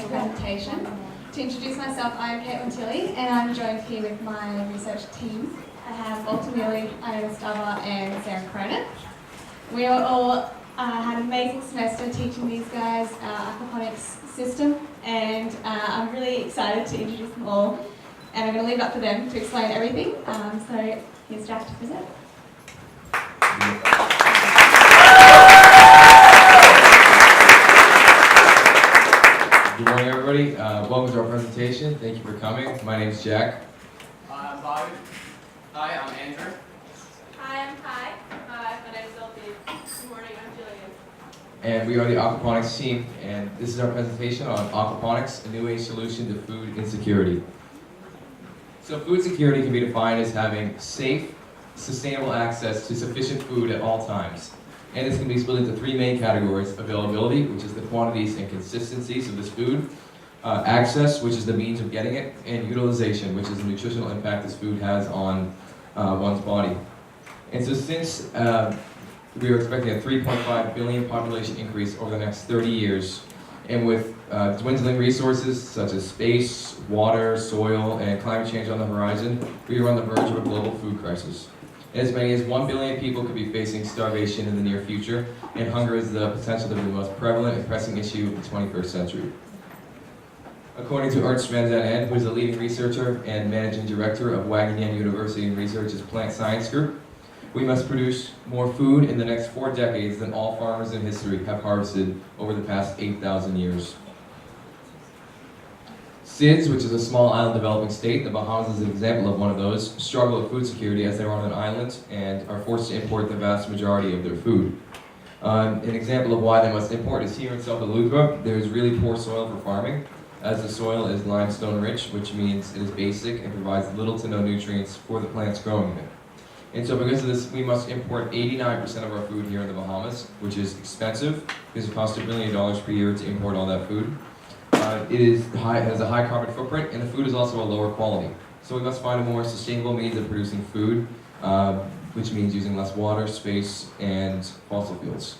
presentation. To introduce myself, I am Caitlin Tilley, and I'm joined here with my research team. I have Walter Wheely, Iona Stava, and Sarah Cronin. We all had an amazing semester teaching these guys our aquaponics system, and I'm really excited to introduce them all. And I'm going to leave it up to them to explain everything. So here's Jack to present. Good morning, everybody. Welcome to our presentation. Thank you for coming. My name is Jack. I'm Bobby. Hi, I'm Andrew. Hi, I'm Kai. Hi, my name is Elfie. Good morning, I'm Jillian. And we are the aquaponics team. And this is our presentation on aquaponics, a new age solution to food insecurity. So food security can be defined as having safe, sustainable access to sufficient food at all times. And this can be split into three main categories: availability, which is the quantities and consistencies of this food; access, which is the means of getting it; and utilization, which is the nutritional impact this food has on one's body. And so since we are expecting a 3.5 billion population increase over the next 30 years, and with dwindling resources such as space, water, soil, and climate change on the horizon, we are on the verge of a global food crisis. As many as 1 billion people could be facing starvation in the near future, and hunger is the potential to be the most prevalent and pressing issue of the 21st century. According to Ernst van den Ende, who is a leading researcher and managing director of Wageningen University and Research's Plant Science Group, we must produce more food in the next 4 decades than all farmers in history have harvested over the past 8,000 years. SIDS, which is a small island developing state, the Bahamas is an example of one of those, struggle with food security as they are on an island and are forced to import the vast majority of their food. An example of why they must import is here in South Lucra. There is really poor soil for farming, as the soil is limestone rich, which means it is basic and provides little to no nutrients for the plants growing in it. And so because of this, we must import 89% of our food here in the Bahamas, which is expensive because it costs $1 billion per year to import all that food. It has a high carbon footprint, and the food is also a lower quality. So we must find a more sustainable means of producing food, which means using less water, space, and fossil fuels.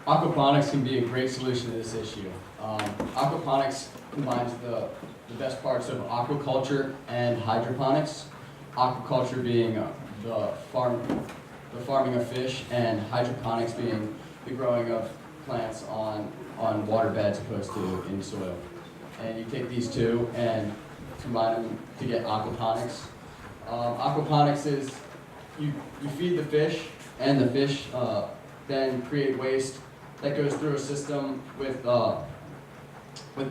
Aquaponics can be a great solution to this issue. Aquaponics combines the best parts of aquaculture and hydroponics. Aquaculture being the farming of fish, and hydroponics being the growing of plants on water beds opposed to in soil. And you take these two and combine them to get aquaponics. Aquaponics is you feed the fish, and the fish then create waste that goes through a system with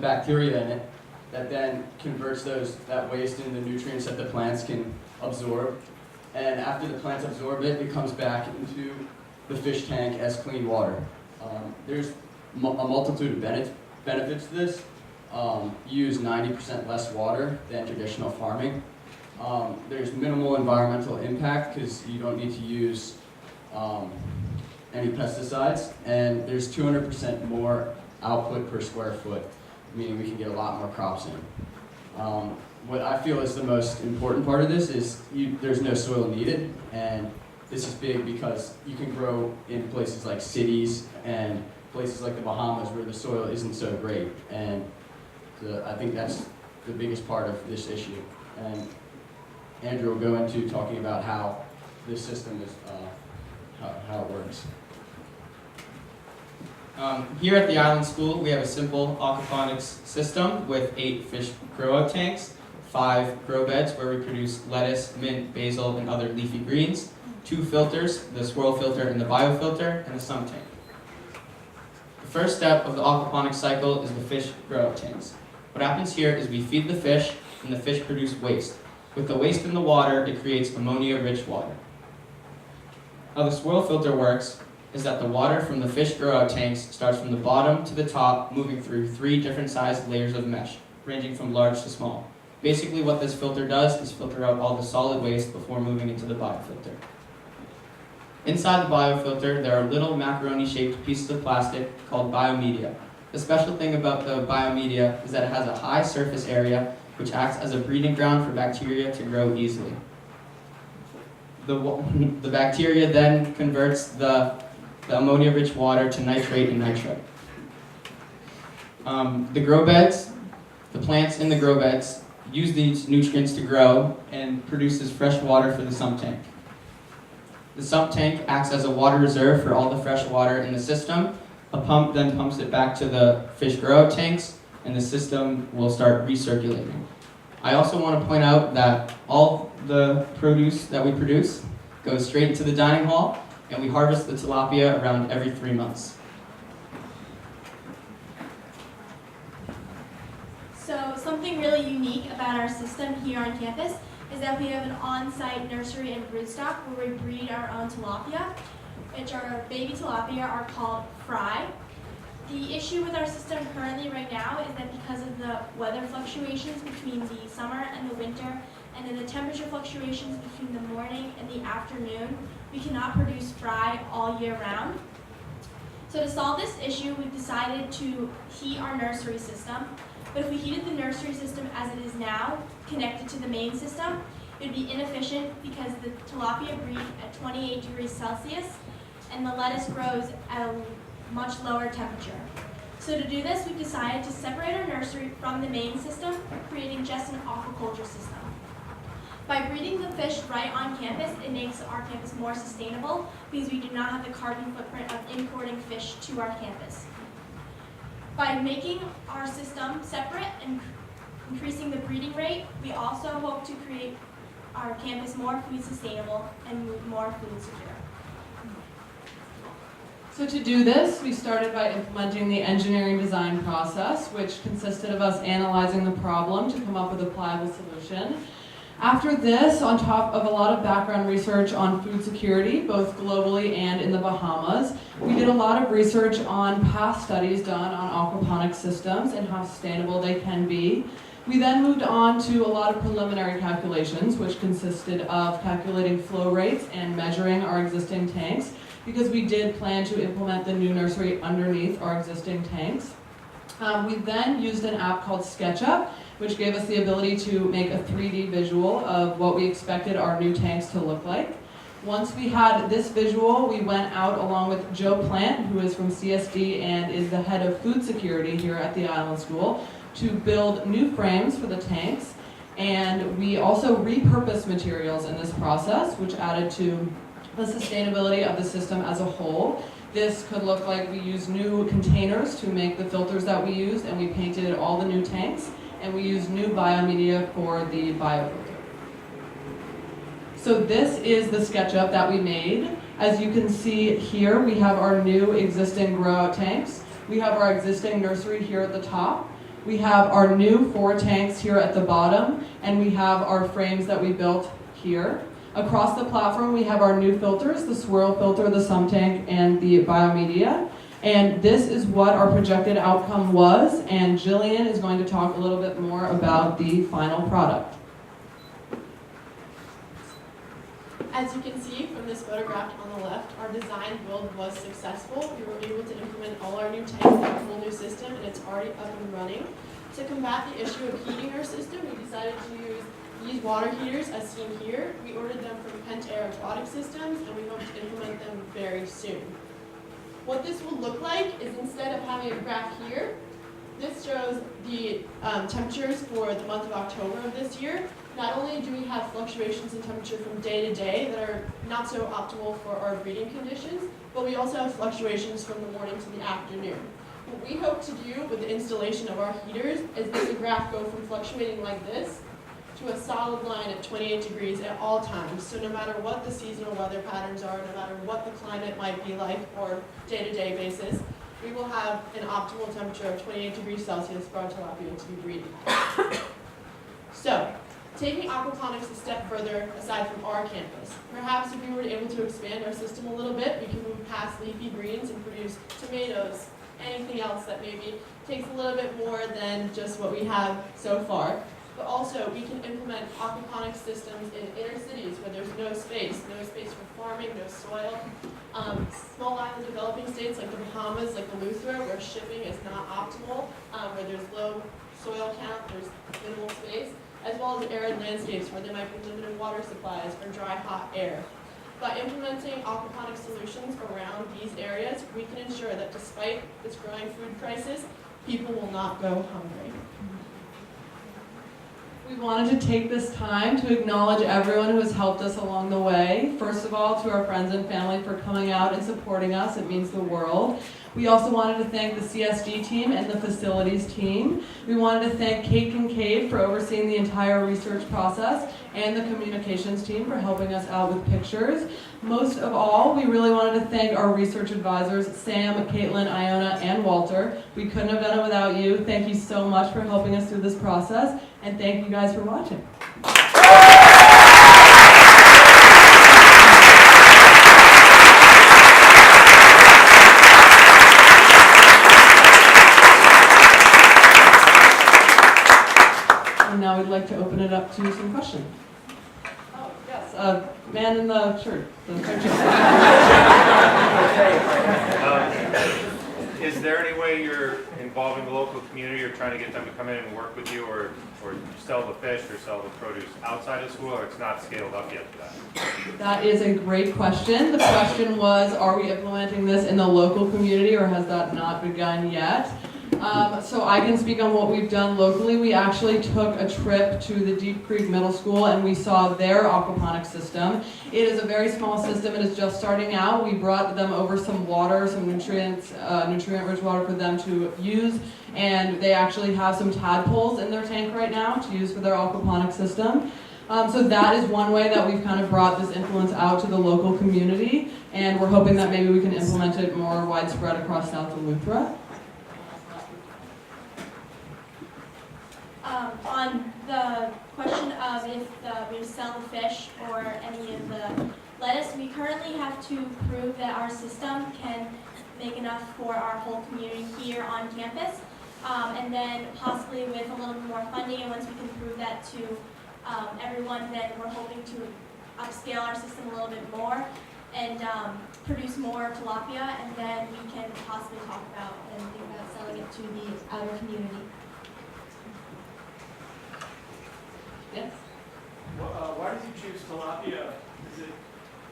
bacteria in it that then converts that waste into nutrients that the plants can absorb. And after the plants absorb it, it comes back into the fish tank as clean water. There's a multitude of benefits to this. You use 90% less water than traditional farming. There's minimal environmental impact because you don't need to use any pesticides, and there's 200% more output per square foot, meaning we can get a lot more crops in. What I feel is the most important part of this is there's no soil needed, and this is big because you can grow in places like cities and places like the Bahamas where the soil isn't so great, and I think that's the biggest part of this issue. And Andrew will go into talking about how this system is, how it works. Here at the Island School, we have a simple aquaponics system with 8 fish grow-out tanks, 5 grow beds where we produce lettuce, mint, basil, and other leafy greens, 2 filters, the swirl filter and the biofilter, and a sump tank. The first step of the aquaponics cycle is the fish grow-out tanks. What happens here is we feed the fish, and the fish produce waste. With the waste in the water, it creates ammonia-rich water. How the swirl filter works is that the water from the fish grow-out tanks starts from the bottom to the top, moving through 3 different sized layers of mesh, ranging from large to small. Basically what this filter does is filter out all the solid waste before moving into the biofilter. Inside the biofilter, there are little macaroni-shaped pieces of plastic called biomedia. The special thing about the biomedia is that it has a high surface area, which acts as a breeding ground for bacteria to grow easily. The bacteria then converts the ammonia-rich water to nitrate and nitrite. The grow beds, the plants in the grow beds use these nutrients to grow and produces fresh water for the sump tank. The sump tank acts as a water reserve for all the fresh water in the system. A pump then pumps it back to the fish grow-out tanks, and the system will start recirculating. I also want to point out that all the produce that we produce goes straight into the dining hall, and we harvest the tilapia around every 3 months. So something really unique about our system here on campus is that we have an on-site nursery and broodstock where we breed our own tilapia, which our baby tilapia are called fry. The issue with our system currently right now is that because of the weather fluctuations between the summer and the winter, and then the temperature fluctuations between the morning and the afternoon, we cannot produce fry all year round. So to solve this issue, we've decided to heat our nursery system. But if we heated the nursery system as it is now, connected to the main system, it would be inefficient because the tilapia breed at 28 degrees Celsius and the lettuce grows at a much lower temperature. So to do this, we've decided to separate our nursery from the main system, creating just an aquaculture system. By breeding the fish right on campus, it makes our campus more sustainable because we do not have the carbon footprint of importing fish to our campus. By making our system separate and increasing the breeding rate, we also hope to create our campus more food sustainable and more food secure. So to do this, we started by implementing the engineering design process, which consisted of us analyzing the problem to come up with a pliable solution. After this, on top of a lot of background research on food security, both globally and in the Bahamas, we did a lot of research on past studies done on aquaponics systems and how sustainable they can be. We then moved on to a lot of preliminary calculations, which consisted of calculating flow rates and measuring our existing tanks, because we did plan to implement the new nursery underneath our existing tanks. We then used an app called SketchUp, which gave us the ability to make a 3D visual of what we expected our new tanks to look like. Once we had this visual, we went out along with Joe Plant, who is from CSD and is the head of food security here at the Island School, to build new frames for the tanks. And we also repurposed materials in this process, which added to the sustainability of the system as a whole. This could look like we used new containers to make the filters that we used, and we painted all the new tanks, and we used new biomedia for the biofilter. So this is the SketchUp that we made. As you can see here, we have our new existing grow-out tanks. We have our existing nursery here at the top. We have our new 4 tanks here at the bottom, and we have our frames that we built here. Across the platform, we have our new filters, the swirl filter, the sump tank, and the biomedia. And this is what our projected outcome was, and Jillian is going to talk a little bit more about the final product. As you can see from this photograph on the left, our design build was successful. We were able to implement all our new tanks in a full new system, and it's already up and running. To combat the issue of heating our system, we decided to use these water heaters as seen here. We ordered them from Pentair Aquatic Systems, and we hope to implement them very soon. What this will look like is, instead of having a graph here, this shows the temperatures for the month of October of this year. Not only do we have fluctuations in temperature from day to day that are not so optimal for our breeding conditions, but we also have fluctuations from the morning to the afternoon. What we hope to do with the installation of our heaters is make the graph go from fluctuating like this to a solid line at 28 degrees at all times. So no matter what the seasonal weather patterns are, no matter what the climate might be like or day-to-day basis, we will have an optimal temperature of 28 degrees Celsius for our tilapia to be breeding at. So, taking aquaponics a step further aside from our campus, perhaps if we were able to expand our system a little bit, we can move past leafy greens and produce tomatoes, anything else that maybe takes a little bit more than just what we have so far. But also, we can implement aquaponics systems in inner cities where there's no space for farming, no soil. Small island developing states like the Bahamas, like Eleuthera, where shipping is not optimal, where there's low soil count, there's minimal space, as well as arid landscapes where there might be limited water supplies or dry, hot air. By implementing aquaponic solutions around these areas, we can ensure that despite this growing food crisis, people will not go hungry. We wanted to take this time to acknowledge everyone who has helped us along the way. First of all, to our friends and family for coming out and supporting us. It means the world. We also wanted to thank the CSD team and the facilities team. We wanted to thank Kate Kincaid for overseeing the entire research process and the communications team for helping us out with pictures. Most of all, we really wanted to thank our research advisors, Sam, Caitlin, Iona, and Walter. We couldn't have done it without you. Thank you so much for helping us through this process, and thank you guys for watching. And now we'd like to open it up to some questions. Oh, yes, man in the shirt. Is there any way you're involving the local community or trying to get them to come in and work with you or sell the fish or sell the produce outside of school, or it's not scaled up yet for that? That is a great question. The question was, are we implementing this in the local community or has that not begun yet? So I can speak on what we've done locally. We actually took a trip to the Deep Creek Middle School and we saw their aquaponics system. It is a very small system. It is just starting out. We brought them over some water, some nutrient-rich water for them to use, and they actually have some tadpoles in their tank right now to use for their aquaponics system. So that is one way that we've kind of brought this influence out to the local community, and we're hoping that maybe we can implement it more widespread across South Eleuthera. On the question of if we sell the fish or any of the lettuce, we currently have to prove that our system can make enough for our whole community here on campus. And then possibly with a little bit more funding, and once we can prove that to everyone, then we're hoping to upscale our system a little bit more and produce more tilapia, and then we can possibly talk about and think about selling it to the outer community. Yes? Why did you choose tilapia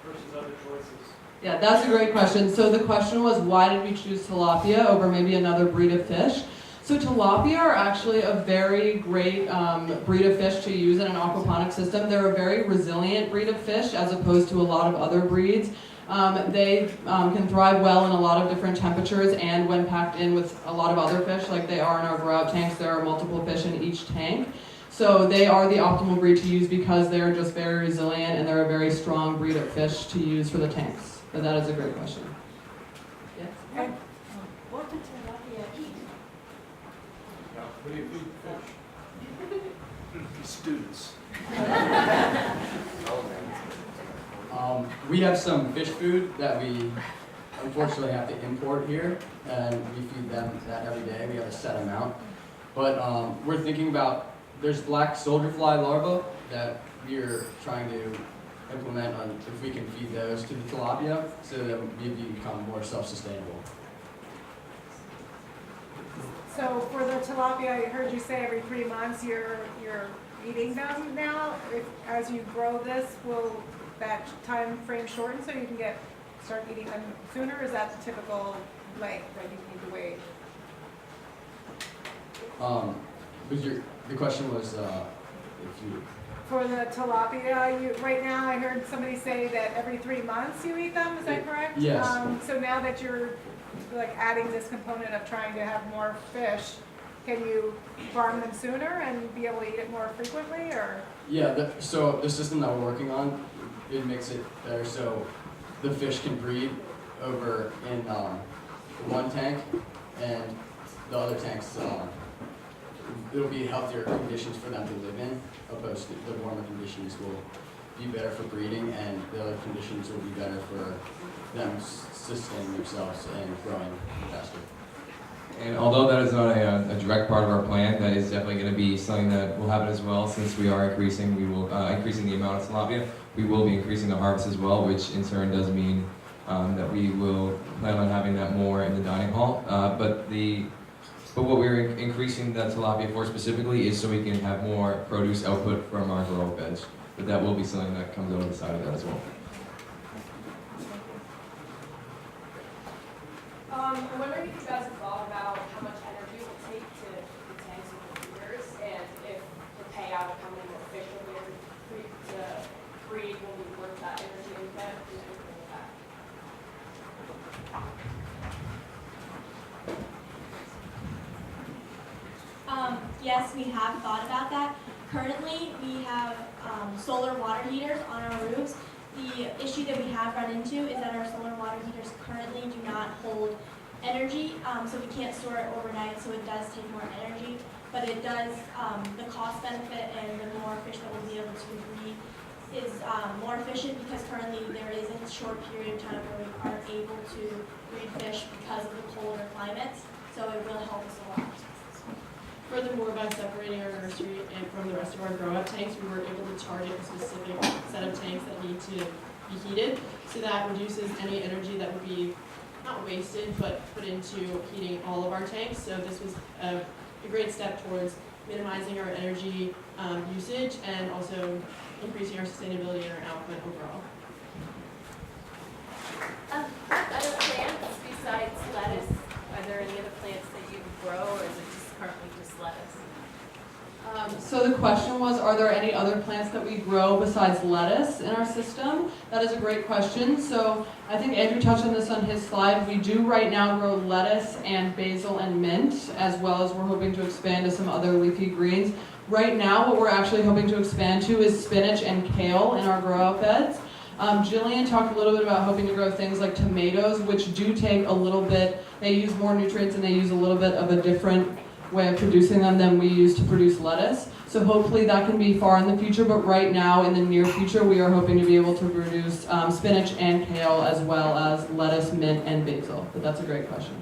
versus other choices? Yeah, that's a great question. So the question was, why did we choose tilapia over maybe another breed of fish? So tilapia are actually a very great breed of fish to use in an aquaponic system. They're a very resilient breed of fish as opposed to a lot of other breeds. They can thrive well in a lot of different temperatures and when packed in with a lot of other fish like they are in our grow-out tanks. There are multiple fish in each tank. So they are the optimal breed to use because they're just very resilient and they're a very strong breed of fish to use for the tanks. But that is a great question. Yes? What do tilapia eat? What do you feed fish? Students. We have some fish food that we unfortunately have to import here, and we feed them that every day. We have a set amount. But we're thinking about, there's black soldier fly larvae that we're trying to implement on if we can feed those to the tilapia so that we become more self-sustainable. So for the tilapia, I heard you say every 3 months you're eating them now. As you grow this, will that time frame shorten so you can start eating them sooner? Or is that the typical length that you need to wait? The question was if you... For the tilapia, right now I heard somebody say that every 3 months you eat them, is that correct? Yes. So now that you're adding this component of trying to have more fish, can you farm them sooner and be able to eat it more frequently, or? Yeah, so the system that we're working on, it makes it better so the fish can breed over in one tank, and the other tanks, it'll be healthier conditions for them to live in, opposed to the warmer conditions will be better for breeding, and the other conditions will be better for them sustaining themselves and growing faster. And although that is not a direct part of our plan, that is definitely going to be something that will happen as well. Since we are increasing, increasing the amount of tilapia. We will be increasing the harvest as well, which in turn does mean that we will plan on having that more in the dining hall. But what we're increasing that tilapia for specifically is so we can have more produce output from our grow beds. But that will be something that comes out of the side of that as well. I'm wondering if you guys have thought about how much energy it will Yes, we have thought about that. Currently, we have solar water heaters on our roofs. The issue that we have run into is that our solar water heaters currently do not hold energy, so we can't store it overnight, so it does take more energy. But it does, the cost benefit and the more fish that we'll be able to breed is more efficient because currently there is a short period of time where we aren't able to breed fish because of the colder climates, so it will help us a lot. Furthermore, by separating our nursery and from the rest of our grow-out tanks, we were able to target a specific set of tanks that need to be heated, so that reduces any energy that would be not wasted, but put into heating all of our tanks. So this was a great step towards minimizing our energy usage and also increasing our sustainability and our output overall. What other plants besides lettuce? Are there any other plants that you grow, or is it just currently just lettuce? So the question was, are there any other plants that we grow besides lettuce in our system? That is a great question. So I think Andrew touched on this on his slide. We do right now grow lettuce and basil and mint, as well as we're hoping to expand to some other leafy greens. Right now, what we're actually hoping to expand to is spinach and kale in our grow-out beds. Jillian talked a little bit about hoping to grow things like tomatoes, which do take a little bit, they use more nutrients and they use a little bit of a different way of producing them than we use to produce lettuce. So hopefully that can be far in the future, but right now in the near future we are hoping to be able to produce spinach and kale as well as lettuce, mint, and basil. But that's a great question.